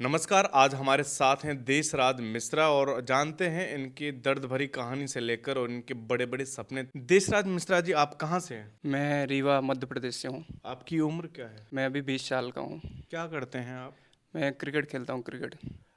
नमस्कार। आज हमारे साथ हैं देशराज मिश्रा और जानते हैं इनकी दर्द भरी कहानी से लेकर और इनके बड़े बड़े सपने। देशराज मिश्रा जी, आप कहाँ से हैं? मैं रीवा मध्य प्रदेश से हूँ। आपकी उम्र क्या है? मैं अभी 20 साल का हूँ। क्या करते हैं आप? मैं क्रिकेट खेलता हूँ, क्रिकेट।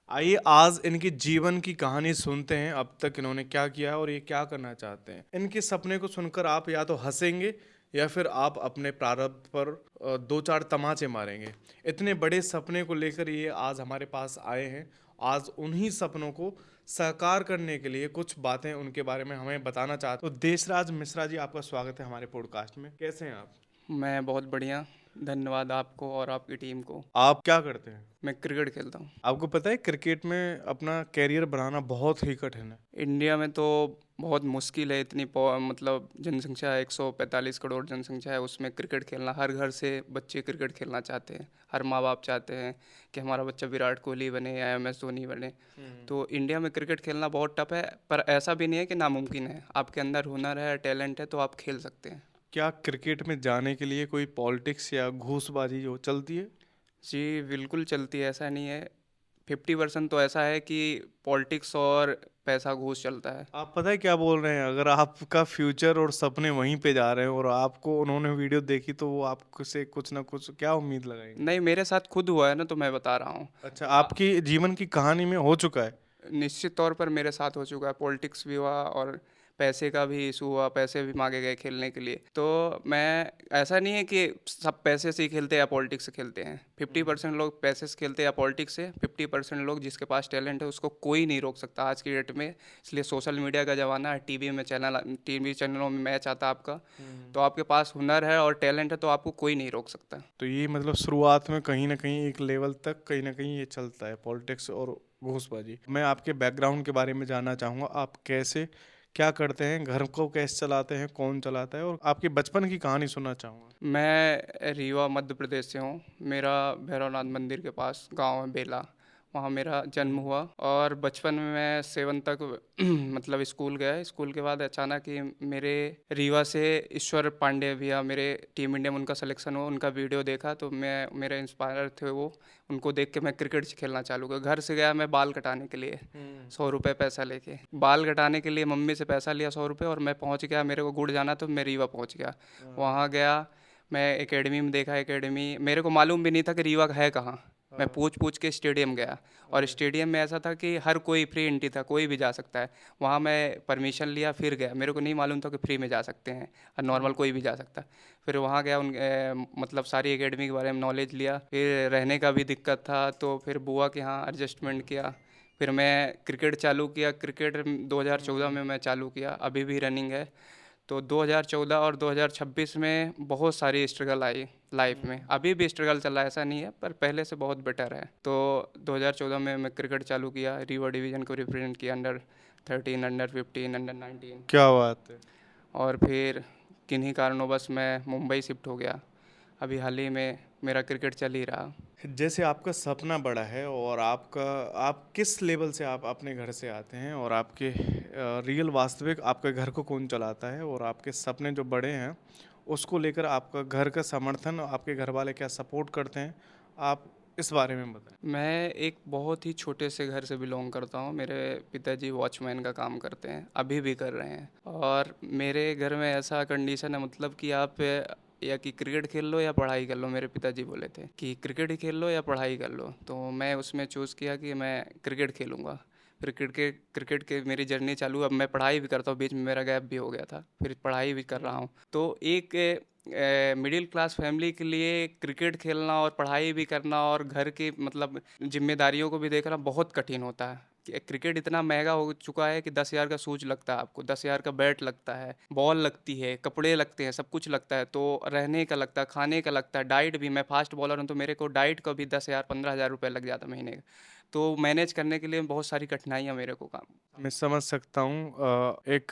आइए आज इनके जीवन की कहानी सुनते हैं, अब तक इन्होंने क्या किया है और ये क्या करना चाहते हैं। इनके सपने को सुनकर आप या तो हंसेंगे या फिर आप अपने प्रारब्ध पर दो चार तमाचे मारेंगे। इतने बड़े सपने को लेकर ये आज हमारे पास आए हैं। आज उन्हीं सपनों को साकार करने के लिए कुछ बातें उनके बारे में हमें बताना चाहते। तो देशराज मिश्रा जी, आपका स्वागत है हमारे पॉडकास्ट में। कैसे हैं आप? मैं बहुत बढ़िया। धन्यवाद आपको और आपकी टीम को। आप क्या करते हैं? मैं क्रिकेट खेलता हूँ। आपको पता है क्रिकेट में अपना कैरियर बनाना बहुत ही कठिन है। इंडिया में तो बहुत मुश्किल है, इतनी मतलब जनसंख्या 145 करोड़ जनसंख्या है, उसमें क्रिकेट खेलना, हर घर से बच्चे क्रिकेट खेलना चाहते हैं। हर माँ बाप चाहते हैं कि हमारा बच्चा विराट कोहली बने या MS धोनी बने। तो इंडिया में क्रिकेट खेलना बहुत टफ है, पर ऐसा भी नहीं है कि नामुमकिन है। आपके अंदर हुनर है, टैलेंट है, तो आप खेल सकते हैं। क्या क्रिकेट में जाने के लिए कोई पॉलिटिक्स या घूसबाजी जो चलती है? जी, बिल्कुल चलती है, ऐसा नहीं है। 50% तो ऐसा है कि पॉलिटिक्स और पैसा घूस चलता है। आप पता है क्या बोल रहे हैं? अगर आपका फ्यूचर और सपने वहीं पे जा रहे हैं और आपको उन्होंने वीडियो देखी तो वो आपसे कुछ ना कुछ क्या उम्मीद लगाएंगे? नहीं, मेरे साथ खुद हुआ है ना, तो मैं बता रहा हूँ। अच्छा, आ, आपकी जीवन की कहानी में हो चुका है। निश्चित तौर पर मेरे साथ हो चुका है, पॉलिटिक्स भी हुआ और पैसे का भी इशू हुआ, पैसे भी मांगे गए खेलने के लिए। तो मैं, ऐसा नहीं है कि सब पैसे से ही खेलते हैं या पॉलिटिक्स से खेलते हैं। 50% लोग पैसे से खेलते हैं या पॉलिटिक्स से, 50% लोग जिसके पास टैलेंट है उसको कोई नहीं रोक सकता आज की डेट में। इसलिए सोशल मीडिया का ज़माना है, टीवी चैनलों में मैच आता है आपका। तो आपके पास हुनर है और टैलेंट है तो आपको कोई नहीं रोक सकता। तो ये मतलब शुरुआत में कहीं ना कहीं एक लेवल तक कहीं ना कहीं ये चलता है, पॉलिटिक्स और घूसबाजी। मैं आपके बैकग्राउंड के बारे में जानना चाहूँगा। आप कैसे क्या करते हैं, घर को कैसे चलाते हैं, कौन चलाता है, और आपके बचपन की कहानी सुनना चाहूँगा। मैं रीवा मध्य प्रदेश से हूँ। मेरा भैरवनाथ मंदिर के पास गांव है बेला, वहाँ मेरा जन्म हुआ। और बचपन में मैं 7 तक मतलब स्कूल गया। स्कूल के बाद अचानक ही मेरे रीवा से ईश्वर पांडे भैया, मेरे टीम इंडिया में उनका सिलेक्शन हुआ, उनका वीडियो देखा तो मैं, मेरे इंस्पायर थे वो। उनको देख के मैं क्रिकेट खेलना चालू किया। घर से गया मैं बाल कटाने के लिए, 100 रुपये पैसा लेके। बाल कटाने के लिए मम्मी से पैसा लिया 100 रुपये, और मैं पहुँच गया। मेरे को गुड़ जाना तो मैं रीवा पहुँच गया। वहाँ गया, मैं एकेडमी में देखा। एकेडमी मेरे को मालूम भी नहीं था कि रीवा है कहाँ। मैं पूछ पूछ के स्टेडियम गया, और स्टेडियम में ऐसा था कि हर कोई फ्री एंट्री था, कोई भी जा सकता है। वहाँ मैं परमिशन लिया फिर गया। मेरे को नहीं मालूम था कि फ्री में जा सकते हैं और नॉर्मल कोई भी जा सकता है। फिर वहाँ गया, मतलब सारी एकेडमी के बारे में नॉलेज लिया। फिर रहने का भी दिक्कत था तो फिर बुआ के यहाँ एडजस्टमेंट किया। फिर मैं क्रिकेट चालू किया। क्रिकेट 2014 में मैं चालू किया, अभी भी रनिंग है। तो 2014 और 2026 में बहुत सारी स्ट्रगल आई लाइफ में। अभी भी स्ट्रगल चल रहा है, ऐसा नहीं है, पर पहले से बहुत बेटर है। तो 2014 में मैं क्रिकेट चालू किया, रीवा डिवीज़न को रिप्रेजेंट किया, अंडर 13, अंडर 15, अंडर 19। क्या बात है। और फिर किन्हीं कारणों मैं मुंबई शिफ्ट हो गया। अभी हाल ही में मेरा क्रिकेट चल ही रहा। जैसे आपका सपना बड़ा है और आपका, आप किस लेवल से आप अपने घर से आते हैं और आपके रियल वास्तविक आपके घर को कौन चलाता है, और आपके सपने जो बड़े हैं उसको लेकर आपका घर का समर्थन, आपके घर वाले क्या सपोर्ट करते हैं, आप इस बारे में बताएं। मैं एक बहुत ही छोटे से घर से बिलोंग करता हूँ। मेरे पिताजी वॉचमैन का काम करते हैं, अभी भी कर रहे हैं। और मेरे घर में ऐसा कंडीशन है, मतलब कि आप या कि क्रिकेट खेल लो या पढ़ाई कर लो। मेरे पिताजी बोले थे कि क्रिकेट ही खेल लो या पढ़ाई कर लो, तो मैं उसमें चूज़ किया कि मैं क्रिकेट खेलूँगा। फिर क्रिकेट के मेरी जर्नी चालू। अब मैं पढ़ाई भी करता हूँ, बीच में मेरा गैप भी हो गया था, फिर पढ़ाई भी कर रहा हूँ। तो एक मिडिल क्लास फैमिली के लिए क्रिकेट खेलना और पढ़ाई भी करना और घर की मतलब जिम्मेदारियों को भी देखना बहुत कठिन होता है। क्रिकेट इतना महंगा हो चुका है कि 10,000 का शूज लगता है आपको, 10,000 का बैट लगता है, बॉल लगती है, कपड़े लगते हैं, सब कुछ लगता है। तो रहने का लगता है, खाने का लगता है, डाइट भी। मैं फास्ट बॉलर हूँ तो मेरे को डाइट का भी 10,000 15,000 रुपये लग जाता महीने का। तो मैनेज करने के लिए बहुत सारी कठिनाइयाँ मेरे को काम। मैं समझ सकता हूँ। एक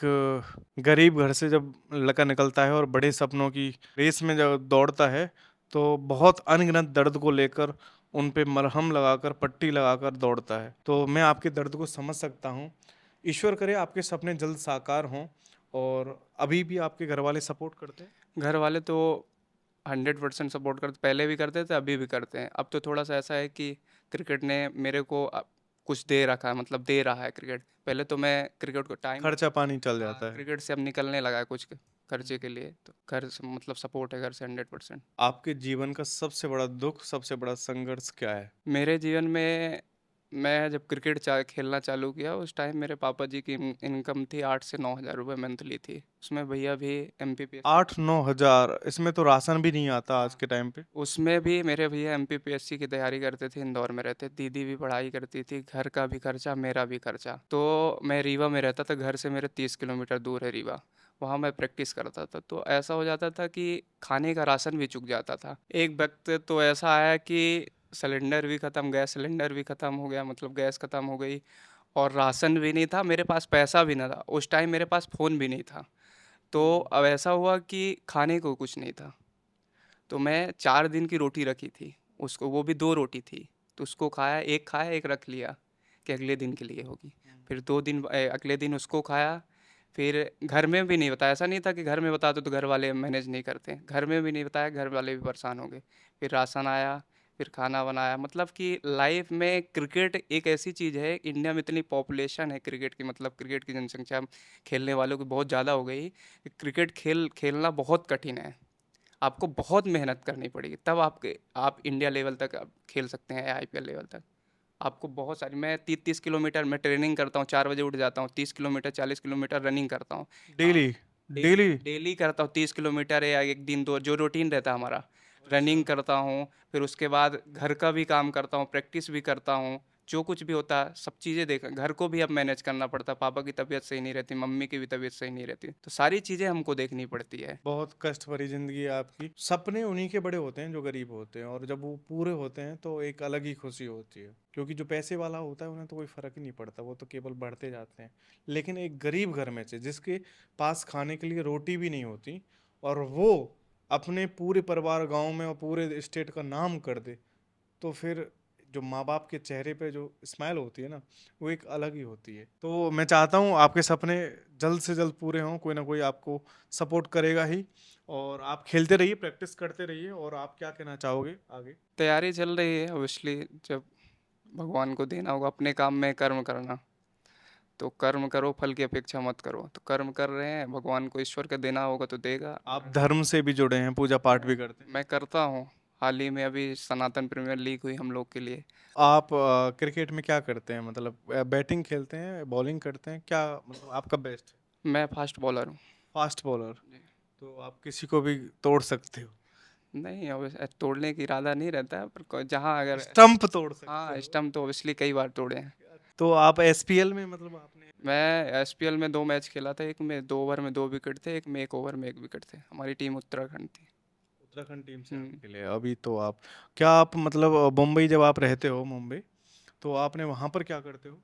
गरीब घर से जब लड़का निकलता है और बड़े सपनों की रेस में जब दौड़ता है तो बहुत अनगिनत दर्द को लेकर उन पे मरहम लगाकर, पट्टी लगाकर दौड़ता है। तो मैं आपके दर्द को समझ सकता हूँ। ईश्वर करे आपके सपने जल्द साकार हों। और अभी भी आपके घर वाले सपोर्ट करते हैं? घर वाले तो 100% सपोर्ट करते, पहले भी करते थे, अभी भी करते हैं। अब तो थोड़ा सा ऐसा है कि क्रिकेट ने मेरे को कुछ दे रखा है, मतलब दे रहा है क्रिकेट। पहले तो मैं क्रिकेट को टाइम, खर्चा पानी चल हाँ, जाता है। क्रिकेट से अब निकलने लगा है कुछ खर्चे के लिए, तो घर से मतलब सपोर्ट है घर से 100%। आपके जीवन का सबसे बड़ा दुख, सबसे बड़ा संघर्ष क्या है? मेरे जीवन में मैं जब क्रिकेट खेलना चालू किया उस टाइम मेरे पापा जी की इनकम थी 8 से 9 हज़ार रुपये मंथली थी। उसमें भैया भी MPPSC, 8-9 हज़ार, इसमें तो राशन भी नहीं आता आज हाँ, के टाइम पे। उसमें भी मेरे भैया MPPSC की तैयारी करते थे, इंदौर में रहते, दीदी भी पढ़ाई करती थी, घर का भी खर्चा मेरा भी खर्चा। तो मैं रीवा में रहता था, घर से मेरे 30 किलोमीटर दूर है रीवा। वहाँ मैं प्रैक्टिस करता था, तो ऐसा हो जाता था कि खाने का राशन भी चुक जाता था। एक वक्त तो ऐसा आया कि सिलेंडर भी ख़त्म, गैस सिलेंडर भी ख़त्म हो गया, मतलब गैस ख़त्म हो गई और राशन भी नहीं था, मेरे पास पैसा भी ना था। उस टाइम मेरे पास फ़ोन भी नहीं था। तो अब ऐसा हुआ कि खाने को कुछ नहीं था। तो मैं 4 दिन की रोटी रखी थी, उसको वो भी 2 रोटी थी, तो उसको खाया, एक रख लिया कि अगले दिन के लिए होगी। फिर 2 दिन अगले दिन उसको खाया, फिर घर में भी नहीं बताया। ऐसा नहीं था कि घर में बता दो तो घर वाले मैनेज नहीं करते, घर में भी नहीं बताया, घर वाले भी परेशान हो गए। फिर राशन आया, फिर खाना बनाया, मतलब कि लाइफ में क्रिकेट एक ऐसी चीज़ है, इंडिया में इतनी पॉपुलेशन है क्रिकेट की, मतलब क्रिकेट की जनसंख्या खेलने वालों की बहुत ज़्यादा हो गई कि क्रिकेट खेलना बहुत कठिन है। आपको बहुत मेहनत करनी पड़ेगी तब आप इंडिया लेवल तक आप खेल सकते हैं, IPL लेवल तक। आपको बहुत सारी, मैं 30-30 किलोमीटर मैं ट्रेनिंग करता हूँ, 4 बजे उठ जाता हूँ, 30 किलोमीटर 40 किलोमीटर रनिंग करता हूँ। डेली? Daily daily? डेली करता हूँ 30 किलोमीटर, या एक दिन दो जो रूटीन रहता है हमारा, अच्छा। रनिंग करता हूँ। फिर उसके बाद घर का भी काम करता हूँ, प्रैक्टिस भी करता हूँ, जो कुछ भी होता है सब चीज़ें देख, घर को भी अब मैनेज करना पड़ता है। पापा की तबीयत सही नहीं रहती, मम्मी की भी तबीयत सही नहीं रहती, तो सारी चीज़ें हमको देखनी पड़ती है। बहुत कष्ट भरी जिंदगी है आपकी। सपने उन्हीं के बड़े होते हैं जो गरीब होते हैं, और जब वो पूरे होते हैं तो एक अलग ही खुशी होती है, क्योंकि जो पैसे वाला होता है उन्हें तो कोई फर्क ही नहीं पड़ता, वो तो केवल बढ़ते जाते हैं। लेकिन एक गरीब घर में से जिसके पास खाने के लिए रोटी भी नहीं होती, और वो अपने पूरे परिवार गांव में और पूरे स्टेट का नाम कर दे, तो फिर जो माँ बाप के चेहरे पे जो स्माइल होती है ना, वो एक अलग ही होती है। तो मैं चाहता हूँ आपके सपने जल्द से जल्द पूरे हों, कोई ना कोई आपको सपोर्ट करेगा ही। और आप खेलते रहिए, प्रैक्टिस करते रहिए। और आप क्या कहना चाहोगे आगे? तैयारी चल रही है ऑब्वियसली, जब भगवान को देना होगा, अपने काम में कर्म करना, तो कर्म करो, फल की अपेक्षा मत करो। तो कर्म कर रहे हैं, भगवान को ईश्वर का देना होगा तो देगा। आप धर्म से भी जुड़े हैं, पूजा पाठ भी करते हैं? मैं करता हूँ, हाल ही में अभी सनातन प्रीमियर लीग हुई हम लोग के लिए। आप क्रिकेट में क्या करते हैं? मतलब बैटिंग खेलते हैं, बॉलिंग करते हैं, क्या मतलब आपका बेस्ट है? मैं फास्ट बॉलर हूँ। Fast bowler? जी। तो आप किसी को भी तोड़ सकते हो? नहीं, अब तोड़ने की इरादा नहीं रहता है, पर जहाँ अगर, स्टंप तोड़ सकते हाँ, हो? स्टम्प तो ऑब्वियसली कई बार तोड़े हैं। तो आप SPL में, मतलब आपने मैं SPL में 2 मैच खेला था, एक में 2 ओवर में 2 विकेट थे, एक में 1 ओवर में 1 विकेट थे। हमारी टीम उत्तराखंड थी। उत्तराखंड टीम से आप हम्म। खेले? अभी तो आप, क्या आप मतलब मुंबई, जब आप रहते हो मुंबई, तो आपने वहाँ पर क्या करते हो?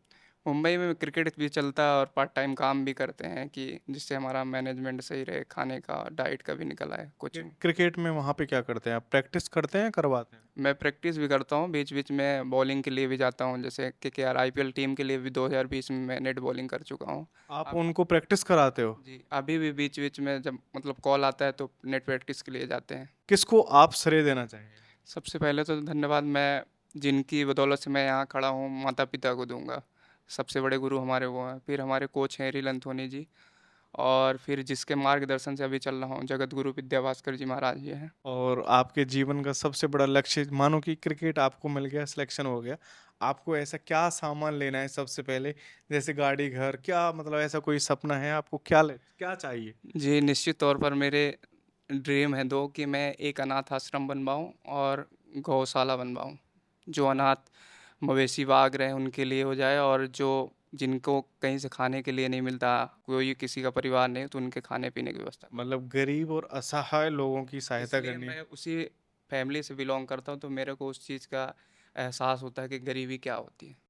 मुंबई में क्रिकेट भी चलता है और पार्ट टाइम काम भी करते हैं कि जिससे हमारा मैनेजमेंट सही रहे, खाने का, डाइट का भी निकल आए कुछ। क्रिकेट में वहाँ पे क्या करते हैं? आप प्रैक्टिस करते हैं, करवाते हैं? मैं प्रैक्टिस भी करता हूँ, बीच बीच में बॉलिंग के लिए भी जाता हूँ, जैसे KKR IPL टीम के लिए भी 2020 में मैं नेट बॉलिंग कर चुका हूँ। आप अब उनको प्रैक्टिस कराते हो? जी, अभी भी बीच बीच में जब मतलब कॉल आता है तो नेट प्रैक्टिस के लिए जाते हैं। किसको आप श्रेय देना चाहेंगे? सबसे पहले तो धन्यवाद मैं जिनकी बदौलत से मैं यहाँ खड़ा हूँ, माता पिता को दूंगा। सबसे बड़े गुरु हमारे वो हैं, फिर हमारे कोच हैं रिलन थोनी जी, और फिर जिसके मार्गदर्शन से अभी चल रहा हूँ, जगत गुरु विद्याभास्कर जी महाराज जी हैं। और आपके जीवन का सबसे बड़ा लक्ष्य, मानो कि क्रिकेट आपको मिल गया, सिलेक्शन हो गया, आपको ऐसा क्या सामान लेना है सबसे पहले? जैसे गाड़ी, घर, क्या मतलब ऐसा कोई सपना है आपको? क्या चाहिए? जी, निश्चित तौर पर मेरे ड्रीम है 2 कि मैं एक अनाथ आश्रम बनवाऊँ और गौशाला बनवाऊँ। जो अनाथ मवेशी बाग रहे हैं उनके लिए हो जाए, और जो जिनको कहीं से खाने के लिए नहीं मिलता, कोई किसी का परिवार नहीं, तो उनके खाने पीने की व्यवस्था करूँ। मतलब गरीब और असहाय लोगों की सहायता इसलिए करनी है। मैं उसी फैमिली से बिलॉन्ग करता हूँ, तो मेरे को उस चीज़ का एहसास होता है कि गरीबी क्या होती है।